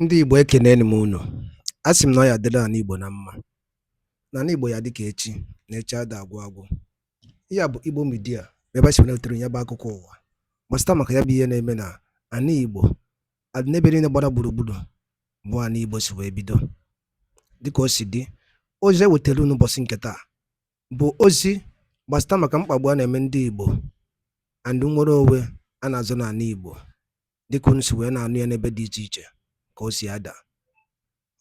Ndị Igbo ekeneni m unu. Asị m na ọ ya dịrị ana Igbo na mma. Na ana Igbo ya dị ka echi, na echi ada agwụ agwụ. Ihe a bụ Igbo Media, ebe si welitere ya bụ akụkọ ụwa. Gbasịta maka ya bụ ihe na-eme na ana Igbo, n'ebe niile gbara gburugburu bụ ana Igbo si wee bido. Dịka o si dị, ozi ewetara unu ụbọchị nke taa bụ ozi gbasịta maka mkpagbu a na-eme ndị Igbo and nwere onwe a na-azụ n'ana Igbo. Dịka unu si wee na-anụ ya n'ebe dị iche iche ka o si ada.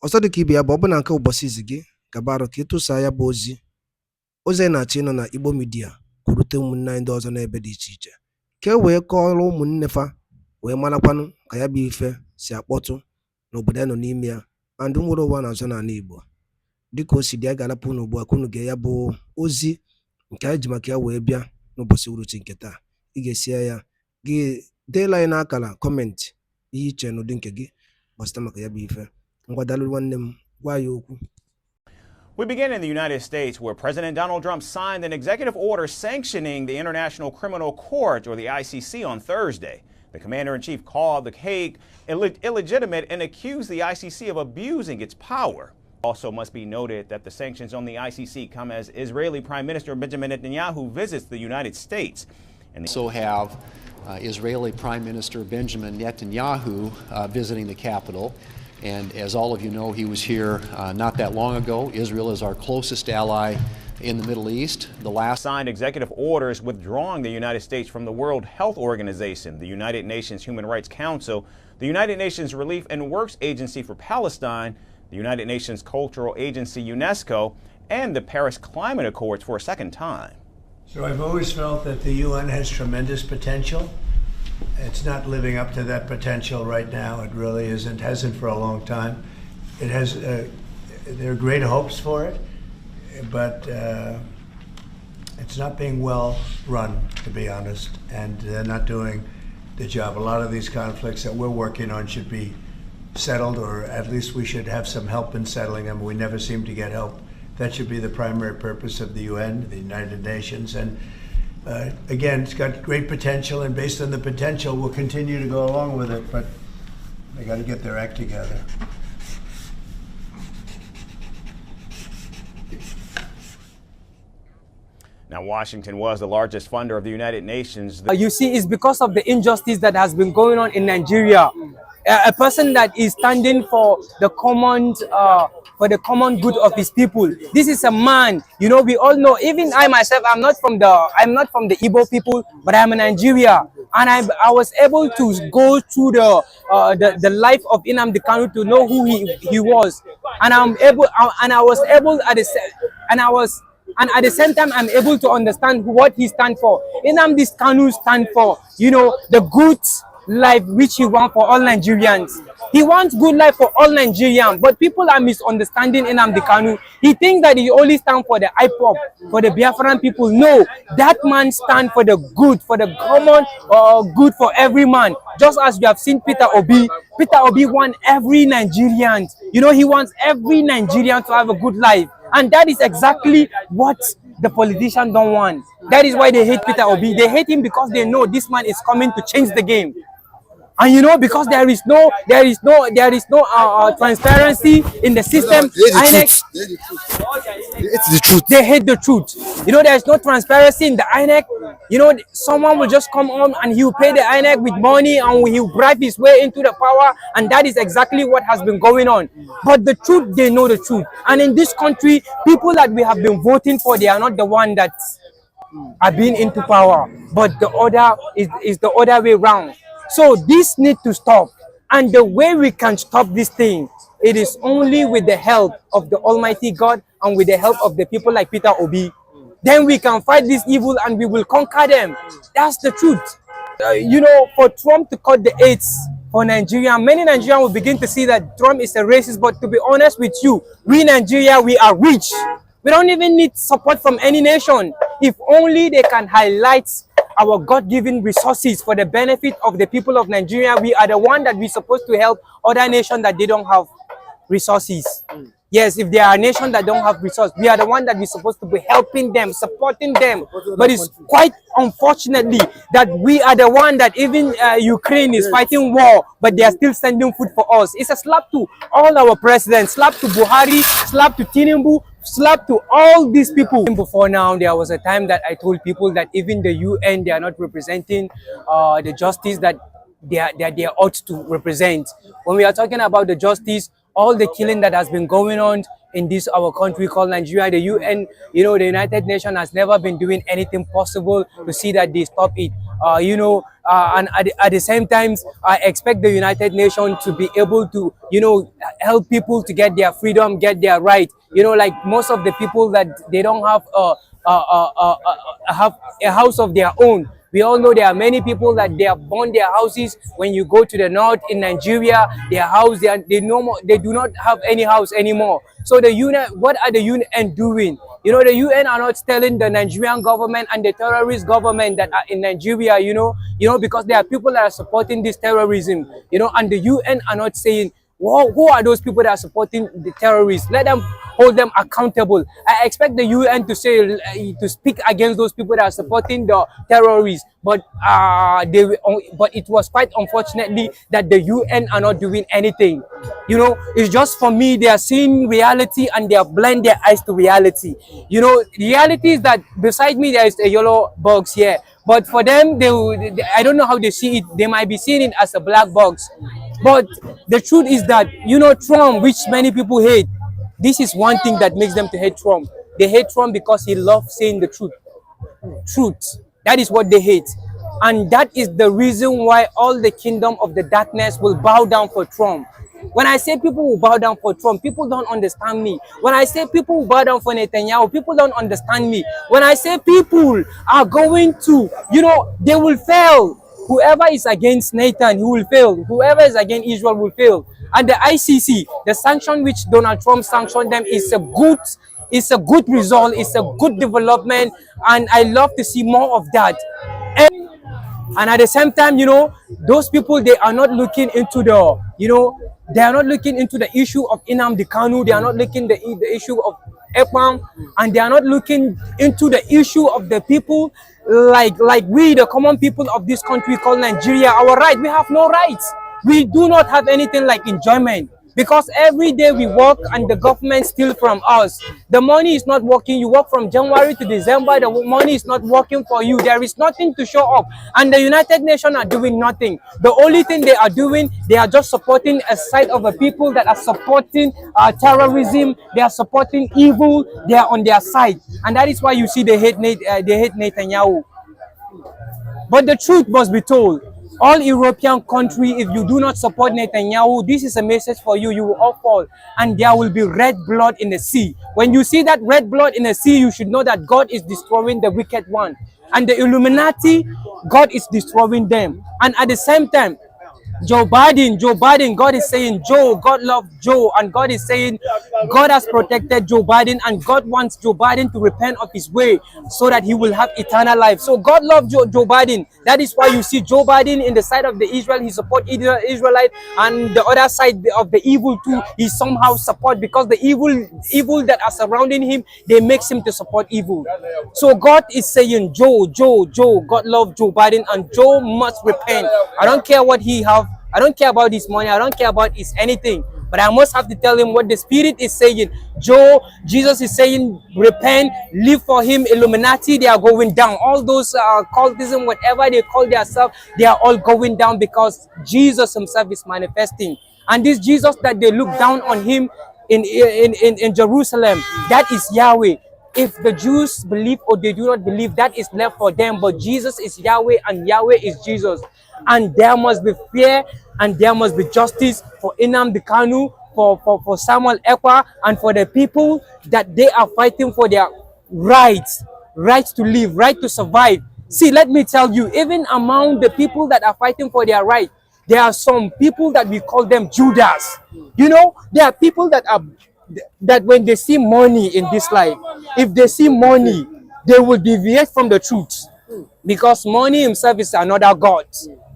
Ọzọ dịka ibe ya bụ ọbụna nke ụbọchị izi gị gabarụ ka ịtụsa ya bụ ozi anyị na-achọ ịnọ na Igbo Media kwurute ụmụnne anyị ndị ọzọ n'ebe dị iche iche ka e wee kọọrọ ụmụnne fa wee marakwanụ ka ya bụ ife si akpọtụ n'obodo anyị nọ n'ime ya ma ndị nwere ụwa na-azọ n'ala Igbo. Dịka o si dị, a ga-alapụ unu ugbu a ka unu gee ya bụ ozi nke anyị ji maka ya wee bịa n'ụbọchị uruchi nke taa. Ị ga-esi ya gị deela anyị n'akara kọmentị ihe iche n'ụdị nke gị gbasịta maka ya bụ ife. Ngwadalụ nwanne m, gwa ya okwu. We begin in the United States, where President Donald Trump signed an executive order sanctioning the International Criminal Court, or the ICC, on Thursday. The commander-in-chief called the Hague illegitimate and accused the ICC of abusing its power. Also must be noted that the sanctions on the ICC come as Israeli Prime Minister Benjamin Netanyahu visits the United States. And also have Israeli Prime Minister Benjamin Netanyahu visiting the capital. And as all of you know, he was here not that long ago. Israel is our closest ally in the Middle East. The last signed executive orders withdrawing the United States from the World Health Organization, the United Nations Human Rights Council, the United Nations Relief and Works Agency for Palestine, the United Nations Cultural Agency UNESCO, and the Paris Climate Accords for a second time. So I've always felt that the UN has tremendous potential. It's not living up to that potential right now. It really isn't, hasn't for a long time. It has, there are great hopes for it, but it's not being well run, to be honest, and they're not doing the job. A lot of these conflicts that we're working on should be settled, or at least we should have some help in settling them. We never seem to get help. That should be the primary purpose of the UN, the United Nations, and again, it's got great potential, and based on the potential, we'll continue to go along with it, but they got to get their act together. Now, Washington was the largest funder of the United Nations. You see, it's because of the injustice that has been going on in Nigeria. A person that is standing for the common good of his people. This is a man, you know, we all know, even I myself, I'm not from the Igbo people, but I'm a Nigeria. And I was able to go through the life of Nnamdi Kanu to know who he was. And at the same time, I'm able to understand what he stands for. Nnamdi Kanu stands for, you know, the good life which he wants for all Nigerians. He wants good life for all Nigerians, but people are misunderstanding Nnamdi Kanu. He thinks that he only stands for the IPOP, for the Biafran people. No, that man stands for the good, for the common good for every man. Just as we have seen Peter Obi. Peter Obi wants every Nigerian. You know, he wants every Nigerian to have a good life. And that is exactly what the politicians don't want. That is why they hate Peter Obi. They hate him because they know this man is coming to change the game. And you know, because there is no transparency in the system. It's the truth. They hate the truth. You know, there is no transparency in the INEC. You know, someone will just come on and he will pay the INEC with money and he will bribe his way into the power. And that is exactly what has been going on. But the truth, they know the truth. And in this country, people that we have been voting for, they are not the one that are being into power. But the other is the other way around. So this needs to stop. And the way we can stop this thing, it is only with the help of the Almighty God and with the help of the people like Peter Obi. Then we can fight this evil and we will conquer them. That's the truth. You know, for Trump to cut the AIDS for Nigeria, many Nigerians will begin to see that Trump is a racist. But to be honest with you, we Nigeria, we are rich. We don't even need support from any nation. If only they can highlight our God-given resources for the benefit of the people of Nigeria, we are the one that we're supposed to help other nations that they don't have resources. Yes, if they are a nation that don't have resources, we are the one that we're supposed to be helping them, supporting them. But it's quite unfortunately that we are the one that even Ukraine is fighting war, but they are still sending food for us. It's a slap to all our presidents, slap to Buhari, slap to Tinubu, slap to all these people. Before now, there was a time that I told people that even the UN, they are not representing the justice that they ought to represent. When we are talking about the justice, all the killing that has been going on in this our country called Nigeria, the UN, the United Nations has never been doing anything possible to see that they stop it. And at the same time, I expect the United Nations to be able to, help people to get their freedom, get their right. Like most of the people that they don't have have a house of their own. We all know there are many people that they have burned their houses. When you go to the north in Nigeria, their house, they do not have any house anymore. So the UN, what are the UN doing? The UN are not telling the Nigerian government and the terrorist government that are in Nigeria, because there are people that are supporting this terrorism, and the UN are not saying, well, who are those people that are supporting the terrorists? Let them hold them accountable. I expect the UN to say to speak against those people that are supporting the terrorists, but it was quite unfortunately that the UN are not doing anything. It's just for me they are seeing reality and they are blind their eyes to reality. Reality is that beside me there is a yellow box here, but for them I don't know how they see it. They might be seeing it as a black box. But the truth is that, Trump, which many people hate, this is one thing that makes them to hate Trump. They hate Trump because he loves saying the truth. That is what they hate. And that is the reason why all the kingdom of the darkness will bow down for Trump. When I say people will bow down for Trump, people don't understand me. When I say people will bow down for Netanyahu, people don't understand me. When I say people are going to, they will fail. Whoever is against Nathan, he will fail. Whoever is against Israel will fail. And the ICC, the sanction which Donald Trump sanctioned them is a good result. It's a good development. And I love to see more of that. And at the same time, those people, they are not looking into they are not looking into the issue of Nnamdi Kanu. They are not looking the issue of Ekpa, and they are not looking into the issue of the people like we, the common people of this country called Nigeria. Our right, we have no rights. We do not have anything like enjoyment. Because every day we work and the government steals from us. The money is not working. You work from January to December. The money is not working for you. There is nothing to show up. And the United Nations are doing nothing. The only thing they are doing, they are just supporting a side of the people that are supporting terrorism. They are supporting evil. They are on their side. And that is why you see they hate Netanyahu. But the truth must be told. All European countries, if you do not support Netanyahu, this is a message for you. You will all fall, and there will be red blood in the sea. When you see that red blood in the sea, you should know that God is destroying the wicked one. And the Illuminati, God is destroying them. And at the same time, Joe Biden, God is saying, God loves Joe, and God is saying, God has protected Joe Biden, and God wants Joe Biden to repent of his way so that he will have eternal life. So God loves Joe Biden. That is why you see Joe Biden in the side of the Israel, he supports Israelite, and the other side of the evil too, he somehow support, because the evil that are surrounding him, they makes him to support evil. So God is saying, Joe, God loves Joe Biden, and Joe must repent. I don't care what he have. I don't care about his money. I don't care about his anything. But I must have to tell him what the Spirit is saying. Jesus is saying, repent, live for him. Illuminati, they are going down. All those cultism, whatever they call themselves, they are all going down because Jesus himself is manifesting. And this Jesus that they look down on him in Jerusalem, that is Yahweh. If the Jews believe or they do not believe, that is left for them. But Jesus is Yahweh and Yahweh is Jesus. And there must be fear and there must be justice for Nnamdi Kanu, for Samuel Ekpa, and for the people that they are fighting for their rights to live, right to survive. See, let me tell you, even among the people that are fighting for their right, there are some people that we call them Judas. There are people that when they see money in this life, if they see money, they will deviate from the truth, because money himself is another god.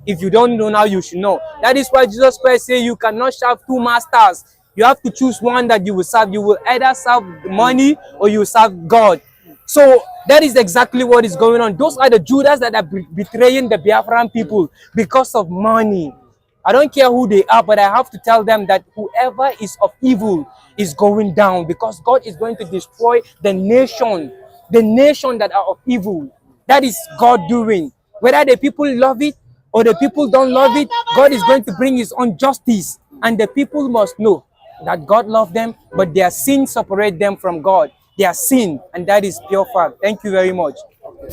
If you don't know now, you should know. That is why Jesus Christ said you cannot serve two masters. You have to choose one that you will serve. You will either serve money or you will serve God. So that is exactly what is going on. Those are the Judas that are betraying the Biafran people because of money. I don't care who they are, but I have to tell them that whoever is of evil is going down, because God is going to destroy the nation that are of evil. That is God doing. Whether the people love it or the people don't love it, God is going to bring his own justice. And the people must know that God loves them, but their sin separates them from God. Their sin, and that is pure fact. Thank you very much. We've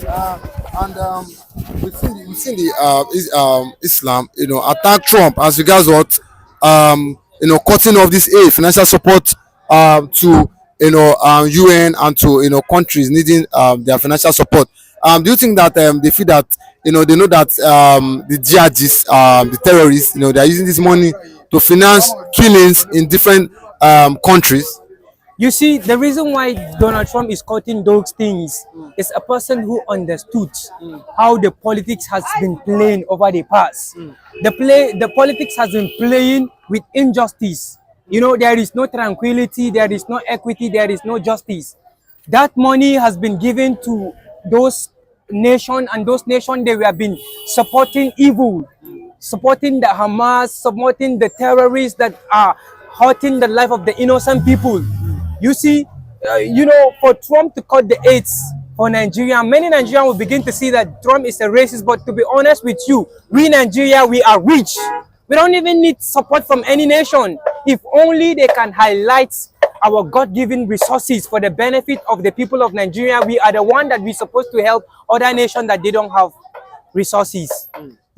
seen the Islam, attack Trump as regards what, cutting off this aid, financial support to UN and to countries needing their financial support. Do you think that they feel that they know that the jihadists, the terrorists, they are using this money to finance killings in different countries? You see, the reason why Donald Trump is cutting those things is a person who understood how the politics has been playing over the past. The politics has been playing with injustice. There is no tranquility, there is no equity, there is no justice. That money has been given to those nations, and those nations, they have been supporting evil, supporting the Hamas, supporting the terrorists that are hurting the life of the innocent people. You see, for Trump to cut the aids for Nigeria, many Nigerians will begin to see that Trump is a racist. But to be honest with you, we Nigeria, we are rich. We don't even need support from any nation. If only they can highlight our God-given resources for the benefit of the people of Nigeria, we are the one that we're supposed to help other nations that they don't have resources.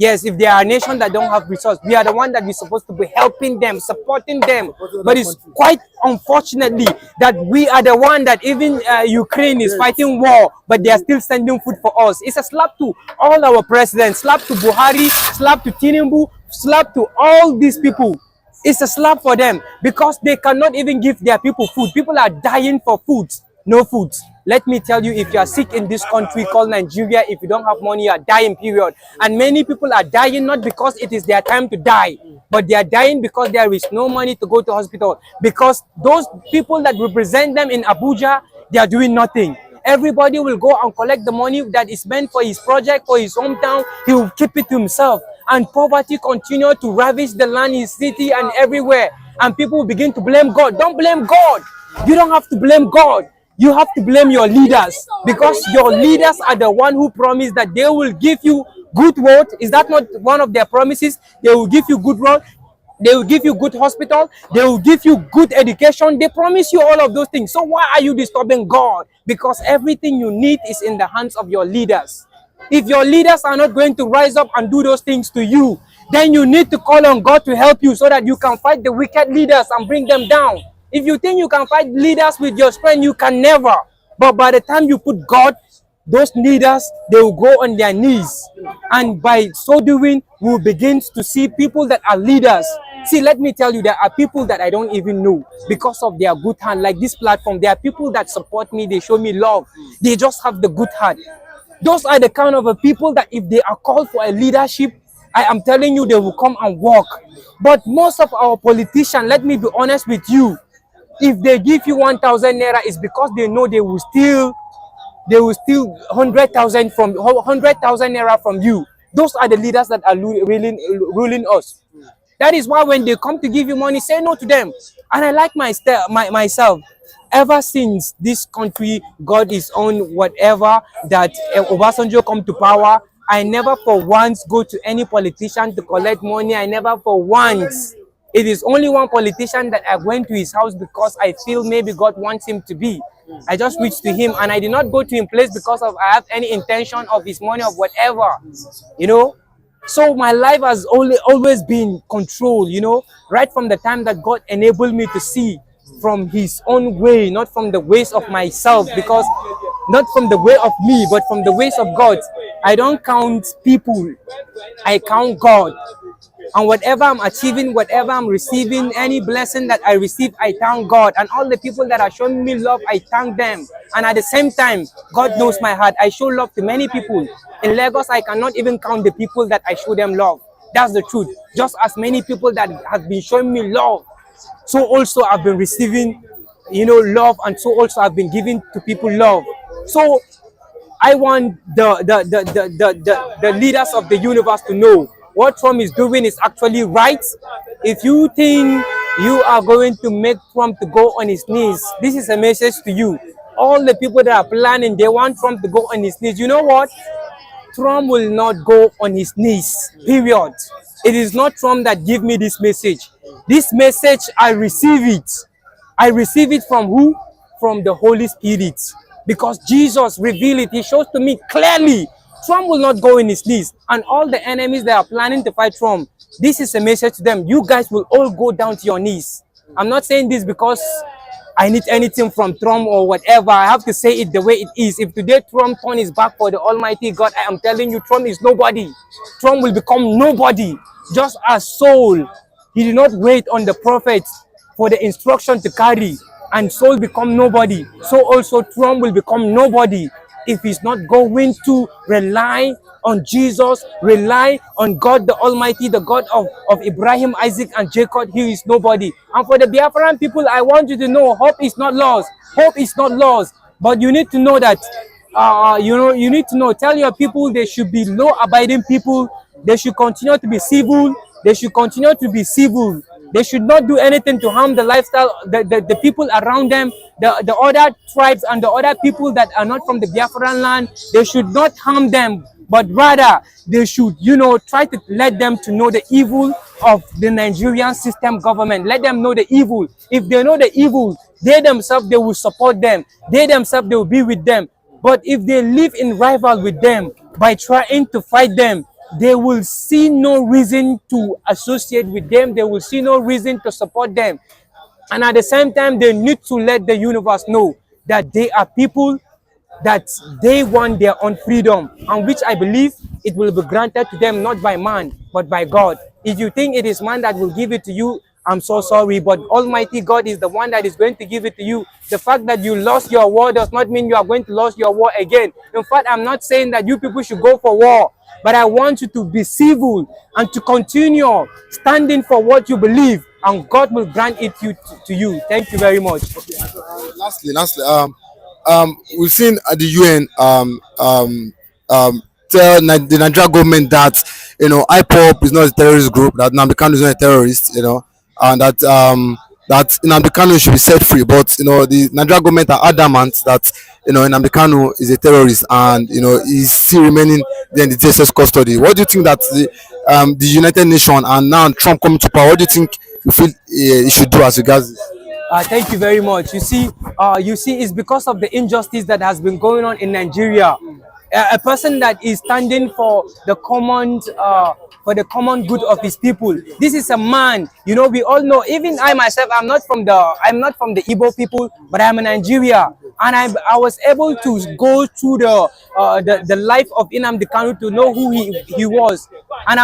Yes, if there are nations that don't have resources, we are the one that we're supposed to be helping them, supporting them. But it's quite unfortunately that we are the one that even Ukraine is fighting war, but they are still sending food for us. It's a slap to all our presidents, slap to Buhari, slap to Tinubu, slap to all these people. It's a slap for them because they cannot even give their people food. People are dying for food, no food. Let me tell you, if you are sick in this country called Nigeria, if you don't have money, you are dying, period. And many people are dying not because it is their time to die, but they are dying because there is no money to go to hospital. Because those people that represent them in Abuja, they are doing nothing. Everybody will go and collect the money that is meant for his project, for his hometown. He will keep it to himself. And poverty continue to ravish the land, his city, and everywhere. And people will begin to blame God. Don't blame God. You don't have to blame God. You have to blame your leaders, because your leaders are the one who promise that they will give you good road. Is that not one of their promises? They will give you good road. They will give you good hospital. They will give you good education. They promise you all of those things. So why are you disturbing God? Because everything you need is in the hands of your leaders. If your leaders are not going to rise up and do those things to you, then you need to call on God to help you so that you can fight the wicked leaders and bring them down. If you think you can fight leaders with your strength, you can never. But by the time you put God, those leaders, they will go on their knees. And by so doing, we will begin to see people that are leaders. See, let me tell you, there are people that I don't even know because of their good hand. Like this platform, there are people that support me. They show me love. They just have the good heart. Those are the kind of people that if they are called for a leadership, I am telling you, they will come and walk. But most of our politicians, let me be honest with you, if they give you 1,000 naira, it's because they know they will steal 100,000 naira from you. Those are the leaders that are ruling us. That is why when they come to give you money, say no to them. And I like myself. Ever since this country got its own whatever, that Obasanjo come to power, I never for once go to any politician to collect money. I never for once. It is only one politician that I went to his house because I feel maybe God wants him to be. I just reached to him, and I did not go to him place because of I have any intention of his money or whatever, So my life has always been controlled, right from the time that God enabled me to see from his own way, not from the ways of myself, because not from the way of me, but from the ways of God. I don't count people, I count God. And whatever I'm achieving, whatever I'm receiving, any blessing that I receive, I thank God. And all the people that are showing me love, I thank them. And at the same time, God knows my heart. I show love to many people. In Lagos, I cannot even count the people that I show them love. That's the truth. Just as many people that have been showing me love. so also I've been receiving, love, and so also I've been giving to people love. So I want the leaders of the universe to know what Trump is doing is actually right. If you think you are going to make Trump to go on his knees, this is a message to you. All the people that are planning, they want Trump to go on his knees. You know what? Trump will not go on his knees, period. It is not Trump that give me this message. This message, I receive it. I receive it from who? From the Holy Spirit. Because Jesus revealed it. He shows to me clearly, Trump will not go on his knees. And all the enemies that are planning to fight Trump, this is a message to them. You guys will all go down to your knees. I'm not saying this because I need anything from Trump or whatever. I have to say it the way it is. If today Trump turns his back for the Almighty God, I am telling you, Trump is nobody. Trump will become nobody. Just as Saul, he did not wait on the prophets for the instruction to carry, and Saul become nobody. So also Trump will become nobody if he's not going to rely on Jesus, rely on God the Almighty, the God of Abraham, Isaac, and Jacob. He is nobody. And for the Biafran people, I want you to know, hope is not lost. Hope is not lost. But you need to know that, you need to know, tell your people they should be law-abiding people. They should continue to be civil. They should continue to be civil. They should not do anything to harm the lifestyle, the people around them, the other tribes and the other people that are not from the Biafran land. They should not harm them, but rather they should, try to let them to know the evil of the Nigerian system government. Let them know the evil. If they know the evil, they themselves, they will support them. They themselves, they will be with them. But if they live in rival with them by trying to fight them, they will see no reason to associate with them. They will see no reason to support them. And at the same time, they need to let the universe know that they are people that they want their own freedom, and which I believe it will be granted to them not by man, but by God. If you think it is man that will give it to you, I'm so sorry, but Almighty God is the one that is going to give it to you. The fact that you lost your war does not mean you are going to lose your war again. In fact, I'm not saying that you people should go for war, but I want you to be civil and to continue standing for what you believe, and God will grant it to you. Thank you very much. Lastly, we've seen the UN tell the Nigerian government that IPOP is not a terrorist group, that Nnamdi Kanu is not a terrorist, and that that Nnamdi Kanu should be set free. But the Nigerian government are adamant that Nnamdi Kanu is a terrorist, and he's still remaining there in the DSS custody. What do you think that the United Nations and now Trump coming to power? What do you think you feel he should do as regards this? Thank you very much. You see, it's because of the injustice that has been going on in Nigeria. A person that is standing for the common good of his people. This is a man. We all know. Even I myself, I'm not from the Igbo people, but I'm in Nigeria, and I was able to go through the life of Nnamdi Kanu to know who he was, and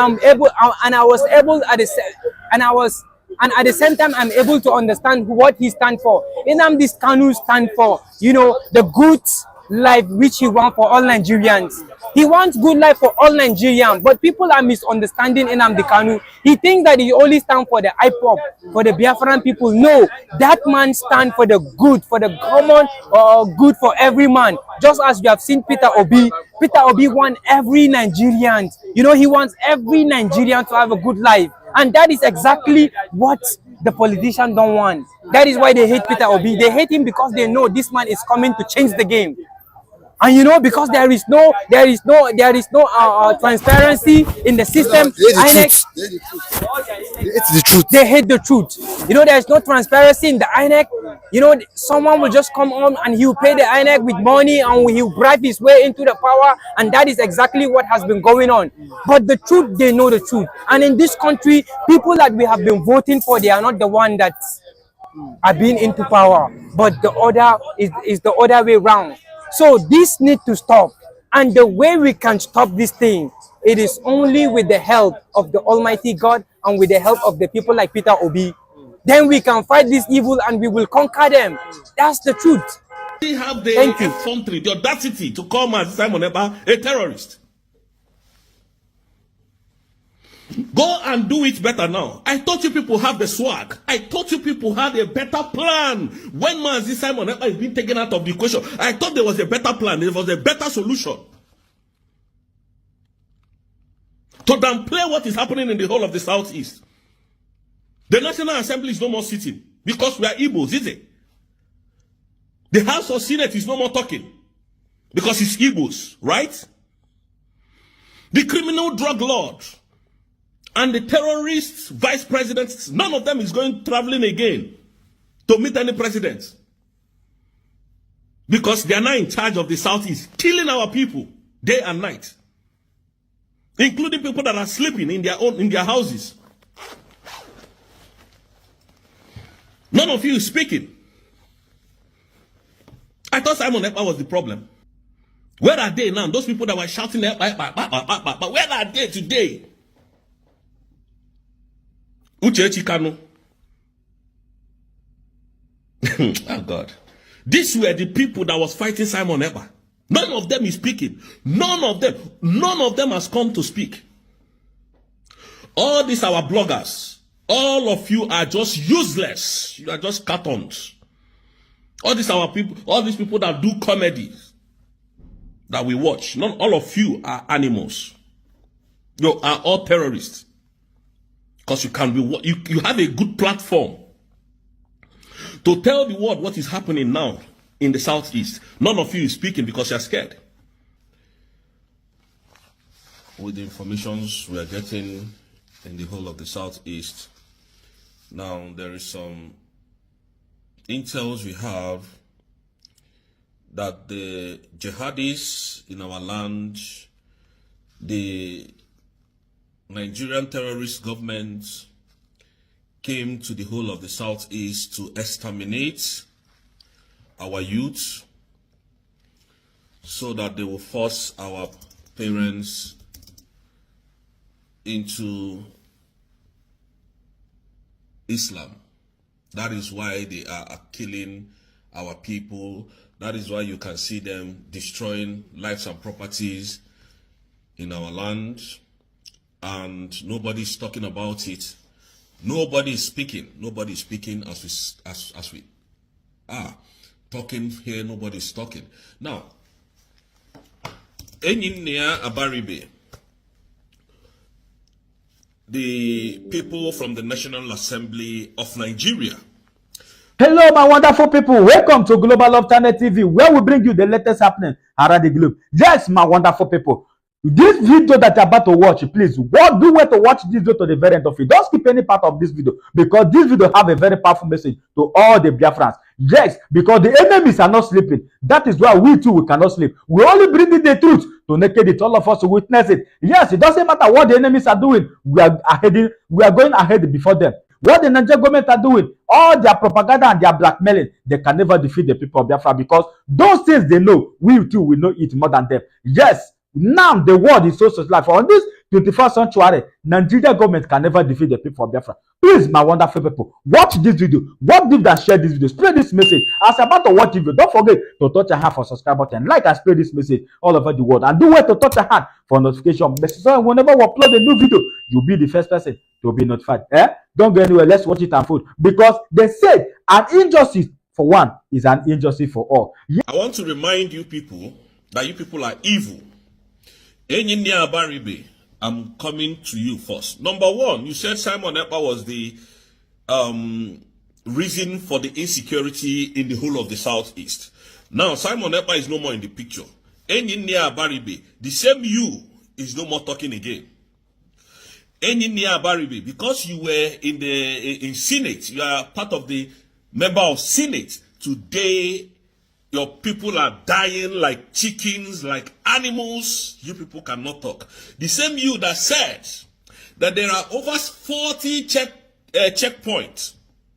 at the same time, I'm able to understand what he stands for. Nnamdi Kanu stands for, the good life which he wants for all Nigerians. He wants good life for all Nigerians, but people are misunderstanding Nnamdi Kanu. He thinks that he only stands for the IPOP, for the Biafran people. No, that man stands for the good, for the common good for every man. Just as we have seen Peter Obi. Peter Obi wants every Nigerian. He wants every Nigerian to have a good life. And that is exactly what the politicians don't want. That is why they hate Peter Obi. They hate him because they know this man is coming to change the game. And because there is no transparency in the system. They hate the truth. There is no transparency in the INEC. Someone will just come on and he will pay the INEC with money, and he will bribe his way into the power, and that is exactly what has been going on. But the truth, they know the truth. And in this country, people that we have been voting for, they are not the one that are being into power, but the other is the other way around. So this needs to stop. And the way we can stop this thing, it is only with the help of the Almighty God and with the help of the people like Peter Obi. Then we can fight this evil and we will conquer them. That's the truth. We have the effrontery, the audacity to call Simon Ekpa a terrorist. Go and do it better now. I thought you people have the swag. I thought you people had a better plan. When Mazi Simon Ekpa is being taken out of the equation, I thought there was a better plan. There was a better solution. To downplay what is happening in the whole of the Southeast. The National Assembly is no more sitting because we are Igbos, is it? The House of Senate is no more talking because it's Igbos, right? The criminal drug lord and the terrorist vice presidents, none of them is going traveling again to meet any president. Because they are now in charge of the Southeast, killing our people day and night. Including people that are sleeping in their houses. None of you is speaking. I thought Simon Ekpa was the problem. Where are they now? Those people that were shouting Ekpa, where are they today? Kanu. Oh God. These were the people that was fighting Simon Ekpa. None of them is speaking. None of them has come to speak. All these our bloggers, all of you are just useless. You are just cartons. All these our people, all these people that do comedy that we watch, not all of you are animals. You are all terrorists. Because you can be, you have a good platform to tell the world what is happening now in the Southeast. None of you is speaking because you're scared. With the informations we are getting in the whole of the Southeast, now there is some intels we have that the jihadis in our land, the Nigerian terrorist government came to the whole of the Southeast to exterminate our youth so that they will force our parents into Islam. That is why they are killing our people. That is why you can see them destroying lives and properties in our land. And nobody's talking about it. Nobody is speaking. Nobody is speaking as we are talking here. Nobody is talking. Now, Enyinia Abaribe, the people from the National Assembly of Nigeria. Hello, my wonderful people. Welcome to Global Love Channel TV, where we bring you the latest happening around the globe. Yes, my wonderful people. This video that you're about to watch, please, do way to watch this video to the very end of it. Don't skip any part of this video, because this video have a very powerful message to all the Biafrans. Yes, because the enemies are not sleeping. That is why we too, we cannot sleep. We only bring in the truth to naked it, all of us to witness it. Yes, it doesn't matter what the enemies are doing. We are going ahead before them. What the Nigerian government are doing, all their propaganda and their blackmailing, they can never defeat the people of Biafra, because those things they know, we too will know it more than them. Yes. Now the world is so socialized. For on this 21st century, Nigerian government can never defeat the people of Biafra. Please, my wonderful people, watch this video. What if that share this video? Spread this message. As you're about to watch the video, don't forget to touch your hand for subscribe button, like and spread this message all over the world. And do wait to touch your hand for notification. So whenever we upload a new video, you'll be the first person to be notified. Don't go anywhere. Let's watch it unfold. Because they said an injustice for one is an injustice for all. I want to remind you people that you people are evil. Enyinia Abaribe, I'm coming to you first. Number one, you said Simon Ekpa was the reason for the insecurity in the whole of the Southeast. Now, Simon Ekpa is no more in the picture. Enyinia Abaribe, the same you is no more talking again. Enyinia Abaribe, because you were in Senate, you are part of the member of Senate. Today, your people are dying like chickens, like animals. You people cannot talk. The same you that said that there are over 40 checkpoints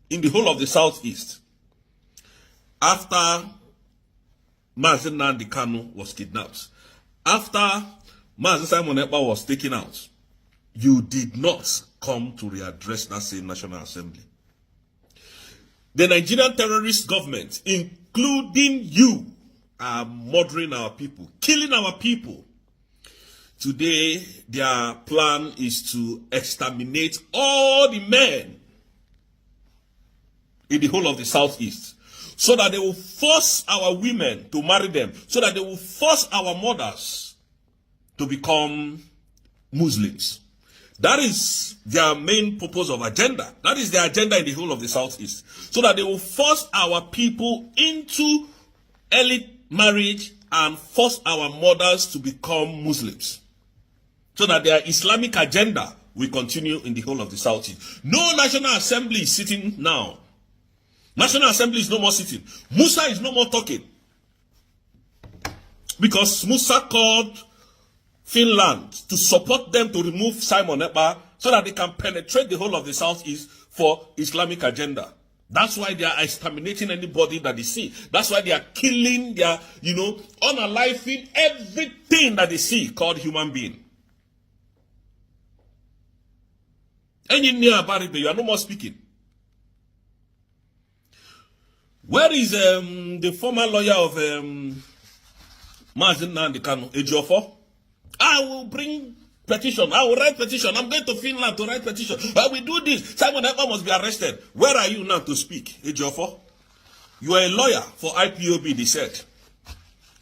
in the whole of the Southeast after Nnamdi Kanu was kidnapped. After Simon Ekpa was taken out, you did not come to readdress that same National Assembly. The Nigerian terrorist government, including you, are murdering our people, killing our people. Today, their plan is to exterminate all the men in the whole of the Southeast, so that they will force our women to marry them, so that they will force our mothers to become Muslims. That is their main purpose of agenda. That is their agenda in the whole of the Southeast, so that they will force our people into early marriage and force our mothers to become Muslims, so that their Islamic agenda will continue in the whole of the Southeast. No National Assembly is sitting now. National Assembly is no more sitting. Musa is no more talking. Because Musa called Finland to support them to remove Simon Ekpa so that they can penetrate the whole of the Southeast for Islamic agenda. That's why they are exterminating anybody that they see. That's why they are killing, they are, unaliving everything that they see called human being. Engineer Baribe, you are no more speaking. Where is the former lawyer of Nnamdi Kanu, Ejiofor? I will bring petition. I will write petition. I'm going to Finland to write petition. But we do this. Simon Ekpa must be arrested. Where are you now to speak, Ejiofor? You are a lawyer for IPOB, they said.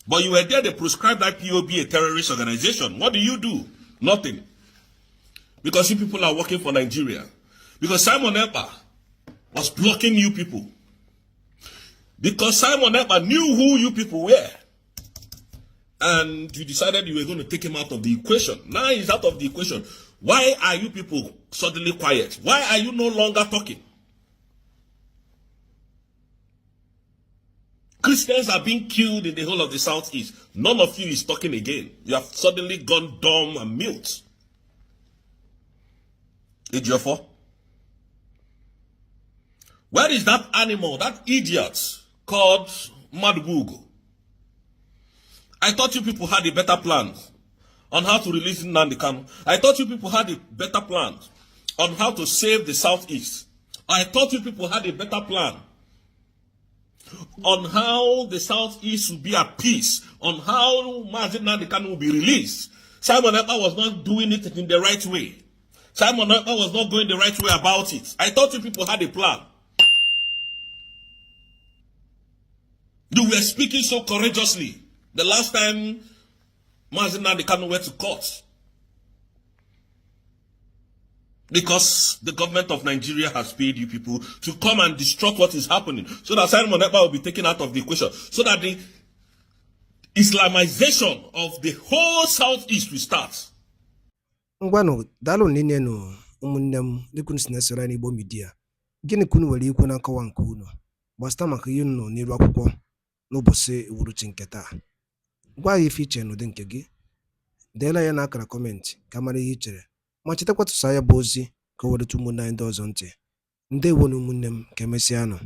But you were there, they prescribed IPOB a terrorist organization. What do? Nothing. Because you people are working for Nigeria. Because Simon Ekpa was blocking you people. Because Simon Ekpa knew who you people were. And you decided you were going to take him out of the equation. Now he's out of the equation. Why are you people suddenly quiet? Why are you no longer talking? Christians are being killed in the whole of the Southeast. None of you is talking again. You have suddenly gone dumb and mute. Ejiofor? Where is that animal, that idiot called Madubugo? I thought you people had a better plan on how to release Nnamdi Kanu. I thought you people had a better plan on how to save the Southeast. I thought you people had a better plan on how the Southeast will be at peace, on how Nnamdi Kanu will be released. Simon Ekpa was not doing it in the right way. Simon Ekpa was not going the right way about it. I thought you people had a plan. You were speaking so courageously the last time Nnamdi Kanu went to court. Because the government of Nigeria has paid you people to come and disrupt what is happening, so that Simon Ekpa will be taken out of the equation, so that the Islamization of the whole Southeast will start. Ngwano dalo nene no umunne m dịkunu si na-esere n'Igbo media. Gịnị kunu nwere ikwu na nkọwa nke unu gbasata maka ihe unu n'iru akwụkwọ n'ụbọchị uhuruchi nke taa? Gwa anyị ife iche n'ụdị nke gị. Deela ya n'akara kọmentị ka mara ihe i chere. Ma chetakwa tụsa ya bụ ozi ka o were ụmụnne anyị ndị ọzọ ntị. Ndewo na ụmụnne m, ka emesịa nụ.